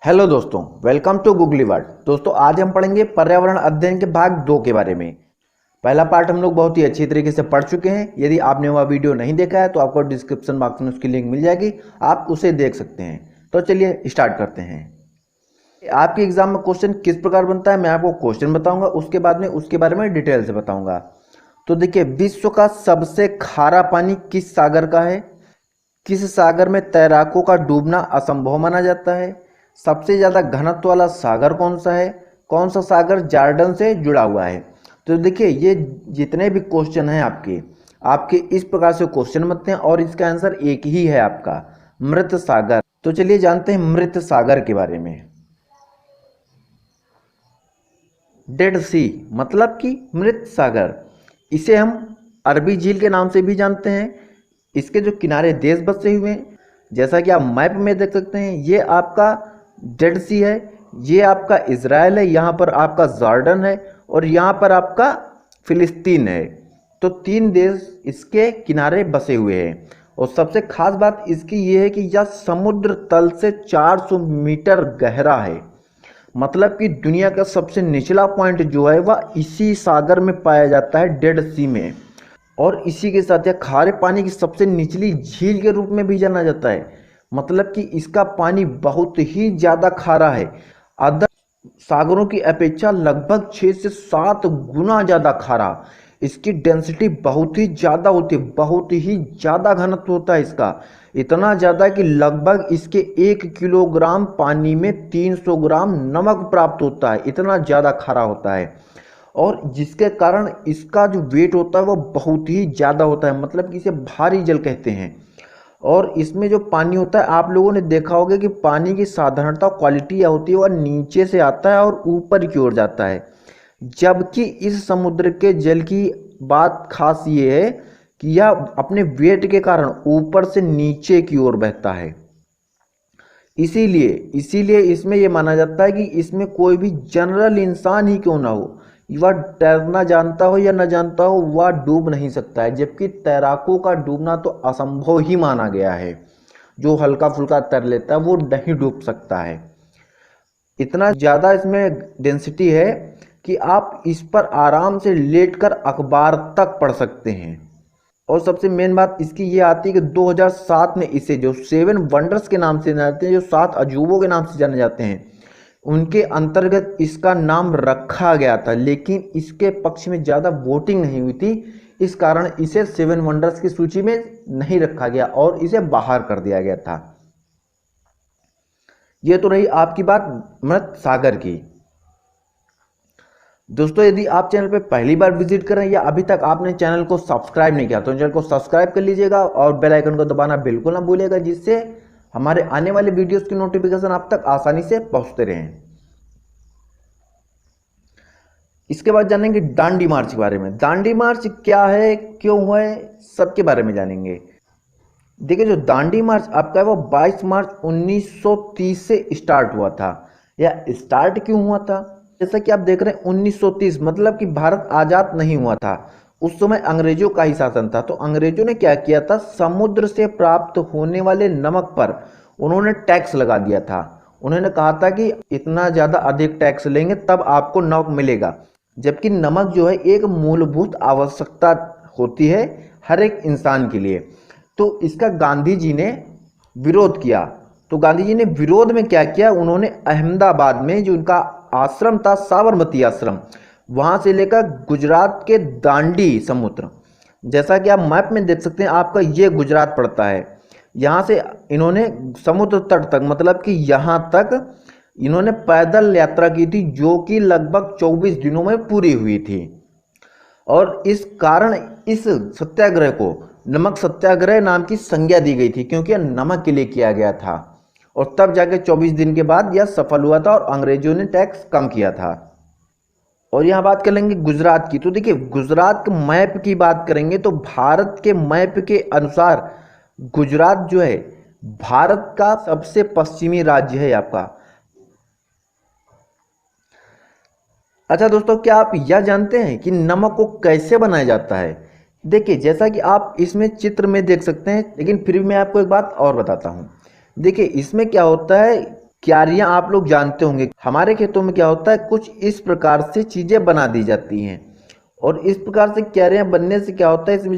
Hello दोस्तों, welcome to googly world. दोस्तों, आज हम पढ़ेंगे पर्यावरण अध्ययन के भाग 2 के बारे में। पहला पार्ट हम लोग बहुत ही अच्छी तरीके से पढ़ चुके हैं। यदि आपने वह वीडियो नहीं देखा है तो आपको डिस्क्रिप्शन बॉक्स में उसकी लिंक मिल जाएगी, आप उसे देख सकते हैं। तो चलिए स्टार्ट करते हैं। आपके एग्जाम में क्वेश्चन किस प्रकार बनता है, मैं आपको क्वेश्चन बताऊंगा, उसके बाद में उसके बारे में डिटेल से बताऊंगा। तो देखिए, विश्व का सबसे खारा पानी किस सागर का है? किस सागर में तैराकों का डूबना असंभव माना जाता है? सबसे ज़्यादा घनत्व वाला सागर कौन सा है? कौन सा सागर जॉर्डन से जुड़ा हुआ है? तो देखिए, ये जितने भी क्वेश्चन हैं आपके आपके इस प्रकार से क्वेश्चन बनते हैं और इसका आंसर एक ही है आपका, मृत सागर। तो चलिए जानते हैं मृत सागर के बारे में। डेड सी मतलब कि मृत सागर, इसे हम अरबी झील के नाम से भी जानते हैं। इसके जो किनारे देश बसे हुए हैं, जैसा कि आप मैप में देख सकते हैं, ये आपका डेड सी है, ये आपका इजराइल है, यहाँ पर आपका जॉर्डन है और यहाँ पर आपका फिलिस्तीन है। तो 3 देश इसके किनारे बसे हुए हैं। और सबसे खास बात इसकी ये है कि यह समुद्र तल से 400 मीटर गहरा है। मतलब कि दुनिया का सबसे निचला पॉइंट जो है वह इसी सागर में पाया जाता है, डेड सी में। और इसी के साथ यह खारे पानी की सबसे निचली झील के रूप में भी जाना जाता है। मतलब कि इसका पानी बहुत ही ज़्यादा खारा है, अदर सागरों की अपेक्षा लगभग 6 से 7 गुना ज़्यादा खारा। इसकी डेंसिटी बहुत ही ज़्यादा होती है, बहुत ही ज़्यादा घनत्व होता है इसका, इतना ज़्यादा कि लगभग इसके 1 किलोग्राम पानी में 300 ग्राम नमक प्राप्त होता है, इतना ज़्यादा खारा होता है। और जिसके कारण इसका जो वेट होता है वो बहुत ही ज़्यादा होता है, मतलब कि इसे भारी जल कहते हैं। और इसमें जो पानी होता है, आप लोगों ने देखा होगा कि पानी की साधारणता क्वालिटी क्या होती है, वह नीचे से आता है और ऊपर की ओर जाता है। जबकि इस समुद्र के जल की बात खास ये है कि यह अपने वेट के कारण ऊपर से नीचे की ओर बहता है। इसीलिए इसीलिए इसमें यह माना जाता है कि इसमें कोई भी जनरल इंसान ही क्यों ना हो, वह तैरना जानता हो या न जानता हो, वह डूब नहीं सकता है। जबकि तैराकों का डूबना तो असंभव ही माना गया है। जो हल्का फुल्का तैर लेता है वो नहीं डूब सकता है। इतना ज़्यादा इसमें डेंसिटी है कि आप इस पर आराम से लेटकर अखबार तक पढ़ सकते हैं। और सबसे मेन बात इसकी ये आती है कि 2007 में इसे जो 7 वंडर्स के नाम से जाते हैं, जो 7 अजूबों के नाम से जाने जाते हैं, उनके अंतर्गत इसका नाम रखा गया था। लेकिन इसके पक्ष में ज़्यादा वोटिंग नहीं हुई थी, इस कारण इसे 7 वंडर्स की सूची में नहीं रखा गया और इसे बाहर कर दिया गया था। ये तो रही आपकी बात मृत सागर की। दोस्तों, यदि आप चैनल पर पहली बार विजिट कर रहे हैं या अभी तक आपने चैनल को सब्सक्राइब नहीं किया तो चैनल को सब्सक्राइब कर लीजिएगा और बेल आइकन को दबाना बिल्कुल ना भूलिएगा, जिससे हमारे आने वाले वीडियोस की नोटिफिकेशन आप तक आसानी से पहुंचते रहें। इसके बाद जानेंगे दांडी मार्च के बारे में। दांडी मार्च क्या है, क्यों है, सबके बारे में जानेंगे। देखिए, जो दांडी मार्च आपका है वो 22 मार्च 1930 से स्टार्ट हुआ था। या स्टार्ट क्यों हुआ था? जैसा कि आप देख रहे हैं 1930 मतलब कि भारत आजाद नहीं हुआ था, उस समय अंग्रेजों का ही शासन था। तो अंग्रेजों ने क्या किया था, समुद्र से प्राप्त होने वाले नमक पर उन्होंने टैक्स लगा दिया था। उन्होंने कहा था कि इतना ज़्यादा अधिक टैक्स लेंगे तब आपको नमक मिलेगा। जबकि नमक जो है एक मूलभूत आवश्यकता होती है हर एक इंसान के लिए। तो इसका गांधी जी ने विरोध किया। तो गांधी जी ने विरोध में क्या किया, उन्होंने अहमदाबाद में जो उनका आश्रम था, साबरमती आश्रम, वहां से लेकर गुजरात के दांडी समुद्र, जैसा कि आप मैप में देख सकते हैं, आपका ये गुजरात पड़ता है। यहाँ से इन्होंने समुद्र तट तक, मतलब कि यहाँ तक इन्होंने पैदल यात्रा की थी, जो कि लगभग 24 दिनों में पूरी हुई थी। और इस कारण इस सत्याग्रह को नमक सत्याग्रह नाम की संज्ञा दी गई थी, क्योंकि यह नमक के लिए किया गया था। और तब जाके 24 दिन के बाद यह सफल हुआ था और अंग्रेजों ने टैक्स कम किया था। और यहाँ बात कर लेंगे गुजरात की। तो देखिए, गुजरात के मैप की बात करेंगे तो भारत के मैप के अनुसार गुजरात जो है भारत का सबसे पश्चिमी राज्य है आपका। अच्छा दोस्तों, क्या आप यह जानते हैं कि नमक को कैसे बनाया जाता है? देखिए, जैसा कि आप इसमें चित्र में देख सकते हैं, लेकिन फिर भी मैं आपको एक बात और बताता हूँ। देखिए, इसमें क्या होता है क्यारियां आप लोग जानते होंगे, हमारे खेतों में क्या होता है, कुछ इस प्रकार से चीजें बना दी जाती हैं। और इस प्रकार से क्यारियां बनने से क्या होता है, इसमें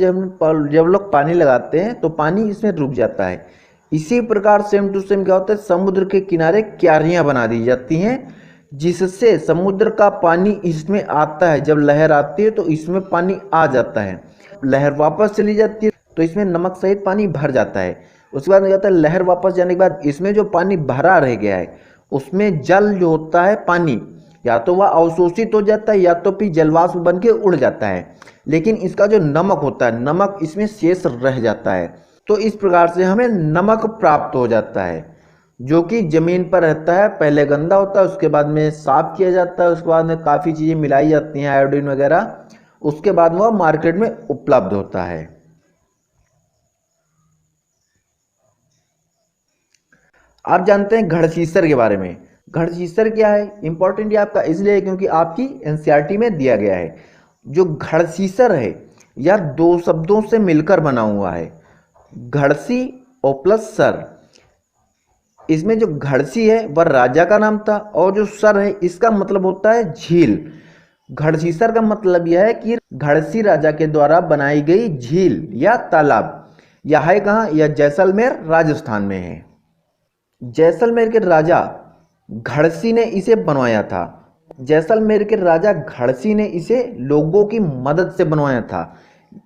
जब लोग पानी लगाते हैं तो पानी इसमें रुक जाता है। इसी प्रकार सेम टू सेम क्या होता है, समुद्र के किनारे क्यारियां बना दी जाती हैं, जिससे समुद्र का पानी इसमें आता है। जब लहर आती है तो इसमें पानी आ जाता है, लहर वापस चली जाती है तो इसमें नमक सहित पानी भर जाता है। उसके बाद में जाता है, लहर वापस जाने के बाद इसमें जो पानी भरा रह गया है उसमें जल जो होता है पानी, या तो वह अवशोषित हो जाता है या तो फिर जलवाष्प बन के उड़ जाता है, लेकिन इसका जो नमक होता है, नमक इसमें शेष रह जाता है। तो इस प्रकार से हमें नमक प्राप्त हो जाता है, जो कि जमीन पर रहता है। पहले गंदा होता है, उसके बाद में साफ किया जाता है, उसके बाद में काफ़ी चीज़ें मिलाई जाती हैं, आयोडीन वगैरह, उसके बाद में वह मार्केट में उपलब्ध होता है। आप जानते हैं घड़सीसर के बारे में। घड़सीसर क्या है, इंपॉर्टेंट ये आपका इसलिए है क्योंकि आपकी एनसीईआरटी में दिया गया है। जो घड़सीसर है यह दो शब्दों से मिलकर बना हुआ है, घड़सी और प्लस सर। इसमें जो घड़सी है वह राजा का नाम था, और जो सर है इसका मतलब होता है झील। घड़सीसर का मतलब यह है कि घड़सी राजा के द्वारा बनाई गई झील या तालाब। यह है कहाँ, यह जैसलमेर राजस्थान में है। जैसलमेर के राजा घड़सी ने इसे बनवाया था। जैसलमेर के राजा घड़सी ने इसे लोगों की मदद से बनवाया था।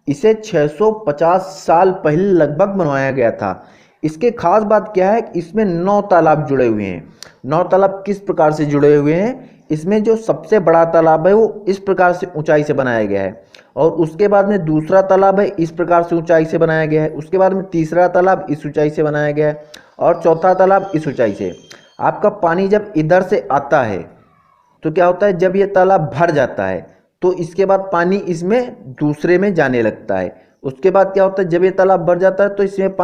इसे 650 साल पहले लगभग बनवाया गया था। इसके खास बात क्या है, इसमें 9 तालाब जुड़े हुए हैं। 9 तालाब किस प्रकार से जुड़े हुए हैं, इसमें जो सबसे बड़ा तालाब है वो इस प्रकार से ऊंचाई से बनाया गया है, और उसके बाद में दूसरा तालाब है इस प्रकार से ऊंचाई से बनाया गया है, उसके बाद में तीसरा तालाब इस ऊंचाई से बनाया गया है, और चौथा तालाब इस ऊंचाई से। आपका पानी जब इधर से आता है तो क्या होता है, जब ये तालाब भर जाता है तो इसके बाद पानी इसमें दूसरे में जाने लगता है। उसके बाद क्या होता है, जब ये तालाब भर जाता है तो इसमें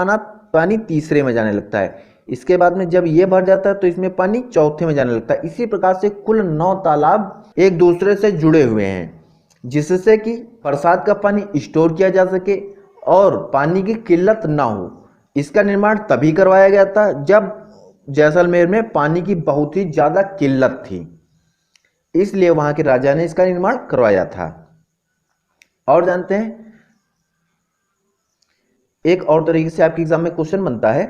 पानी तीसरे में जाने लगता है। इसके बाद में जब ये भर जाता है तो इसमें पानी चौथे में जाने लगता है। इसी प्रकार से कुल 9 तालाब एक दूसरे से जुड़े हुए हैं, जिससे कि बरसात का पानी स्टोर किया जा सके और पानी की किल्लत ना हो। इसका निर्माण तभी करवाया गया था जब जैसलमेर में पानी की बहुत ही ज़्यादा किल्लत थी, इसलिए वहां के राजा ने इसका निर्माण करवाया था। और जानते हैं, एक और तरीके से आपके एग्जाम में क्वेश्चन बनता है,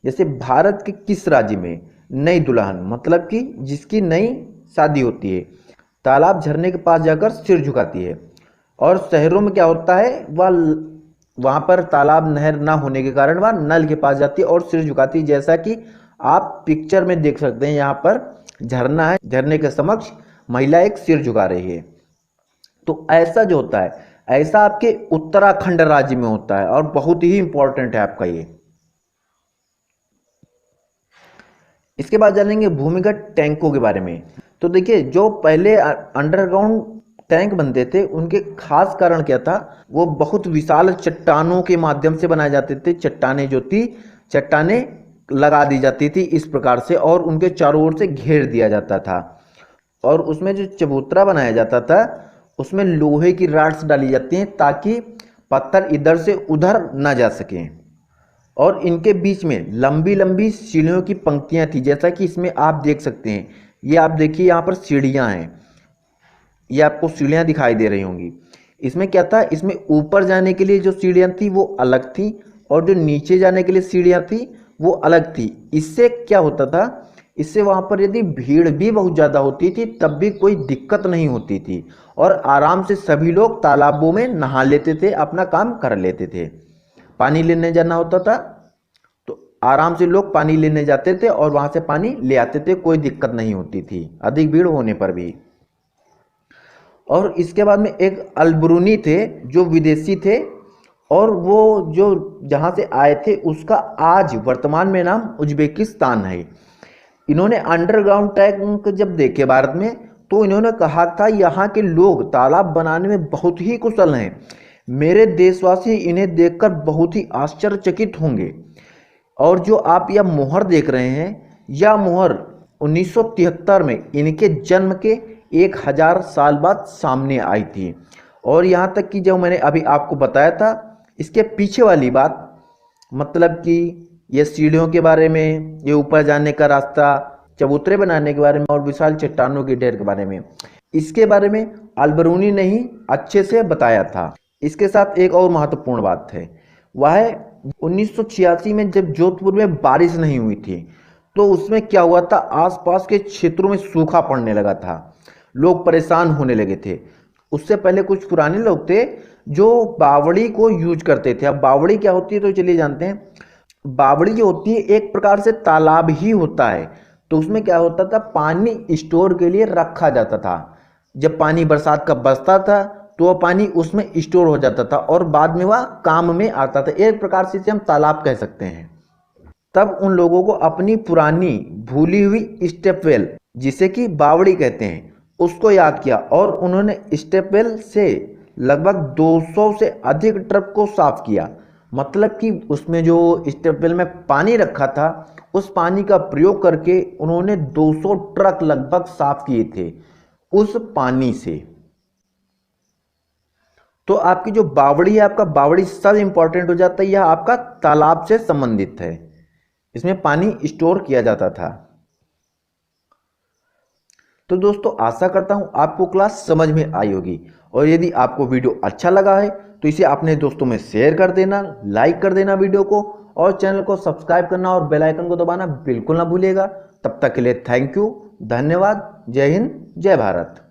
जैसे भारत के किस राज्य में नई दुल्हन, मतलब कि जिसकी नई शादी होती है, तालाब झरने के पास जाकर सिर झुकाती है। और शहरों में क्या होता है, वहां पर तालाब नहर ना होने के कारण वह नल के पास जाती है और सिर झुकाती है, जैसा कि आप पिक्चर में देख सकते हैं। यहाँ पर झरना है, झरने के समक्ष महिला एक सिर झुका रही है। तो ऐसा जो होता है, ऐसा आपके उत्तराखंड राज्य में होता है, और बहुत ही इंपॉर्टेंट है आपका ये। इसके बाद जानेंगे भूमिगत टैंकों के बारे में। तो देखिए, जो पहले अंडरग्राउंड टैंक बनते थे उनके खास कारण क्या था, वो बहुत विशाल चट्टानों के माध्यम से बनाए जाते थे। चट्टानें जो थी, चट्टानें लगा दी जाती थी इस प्रकार से, और उनके चारों ओर से घेर दिया जाता था। और उसमें जो चबूतरा बनाया जाता था उसमें लोहे की राड्स डाली जाती हैं ताकि पत्थर इधर से उधर ना जा सकें। और इनके बीच में लंबी लंबी सीढ़ियों की पंक्तियां थी, जैसा कि इसमें आप देख सकते हैं। ये आप देखिए, यहाँ पर सीढ़ियाँ हैं, ये आपको सीढ़ियाँ दिखाई दे रही होंगी। इसमें क्या था, इसमें ऊपर जाने के लिए जो सीढ़ियाँ थी वो अलग थी, और जो नीचे जाने के लिए सीढ़ियाँ थी वो अलग थी। इससे क्या होता था, इससे वहाँ पर यदि भीड़ भी बहुत ज़्यादा होती थी तब भी कोई दिक्कत नहीं होती थी, और आराम से सभी लोग तालाबों में नहा लेते थे, अपना काम कर लेते थे। पानी लेने जाना होता था तो आराम से लोग पानी लेने जाते थे और वहाँ से पानी ले आते थे, कोई दिक्कत नहीं होती थी अधिक भीड़ होने पर भी। और इसके बाद में एक अलबरूनी थे जो विदेशी थे, और वो जो जहाँ से आए थे उसका आज वर्तमान में नाम उज्बेकिस्तान है। इन्होंने अंडरग्राउंड टैंक जब देखे भारत में तो इन्होंने कहा था, यहाँ के लोग तालाब बनाने में बहुत ही कुशल हैं, मेरे देशवासी इन्हें देखकर बहुत ही आश्चर्यचकित होंगे। और जो आप यह मोहर देख रहे हैं, यह मोहर 1973 में इनके जन्म के 1000 साल बाद सामने आई थी। और यहाँ तक कि जो मैंने अभी आपको बताया था, इसके पीछे वाली बात, मतलब कि ये सीढ़ियों के बारे में, ये ऊपर जाने का रास्ता, चबूतरे बनाने के बारे में और विशाल चट्टानों की ढेर के बारे में। इसके बारे में अलबरूनी ने ही अच्छे से बताया था। इसके साथ एक और महत्वपूर्ण बात है, वह है 1986 में जब जोधपुर में बारिश नहीं हुई थी तो उसमें क्या हुआ था, आसपास के क्षेत्रों में सूखा पड़ने लगा था, लोग परेशान होने लगे थे। उससे पहले कुछ पुराने लोग थे जो बावड़ी को यूज करते थे। अब बावड़ी क्या होती है तो चलिए जानते हैं। बावड़ी जो होती है एक प्रकार से तालाब ही होता है। तो उसमें क्या होता था, पानी स्टोर के लिए रखा जाता था। जब पानी बरसात का बरसता था तो वह पानी उसमें स्टोर हो जाता था और बाद में वह काम में आता था। एक प्रकार से इसे हम तालाब कह सकते हैं। तब उन लोगों को अपनी पुरानी भूली हुई स्टेपवेल, जिसे कि बावड़ी कहते हैं, उसको याद किया और उन्होंने स्टेपवेल से लगभग 200 से अधिक ट्रक को साफ किया। मतलब कि उसमें जो स्टेपवेल में पानी रखा था उस पानी का प्रयोग करके उन्होंने 200 ट्रक लगभग साफ किए थे उस पानी से। तो आपकी जो बावड़ी है, आपका बावड़ी सब इंपॉर्टेंट हो जाता है। यह आपका तालाब से संबंधित है, इसमें पानी स्टोर किया जाता था। तो दोस्तों आशा करता हूं आपको क्लास समझ में आई होगी और यदि आपको वीडियो अच्छा लगा है तो इसे अपने दोस्तों में शेयर कर देना, लाइक कर देना वीडियो को और चैनल को सब्सक्राइब करना और बेल आइकन को दबाना बिल्कुल ना भूलिएगा। तब तक के लिए थैंक यू, धन्यवाद, जय हिंद, जय भारत।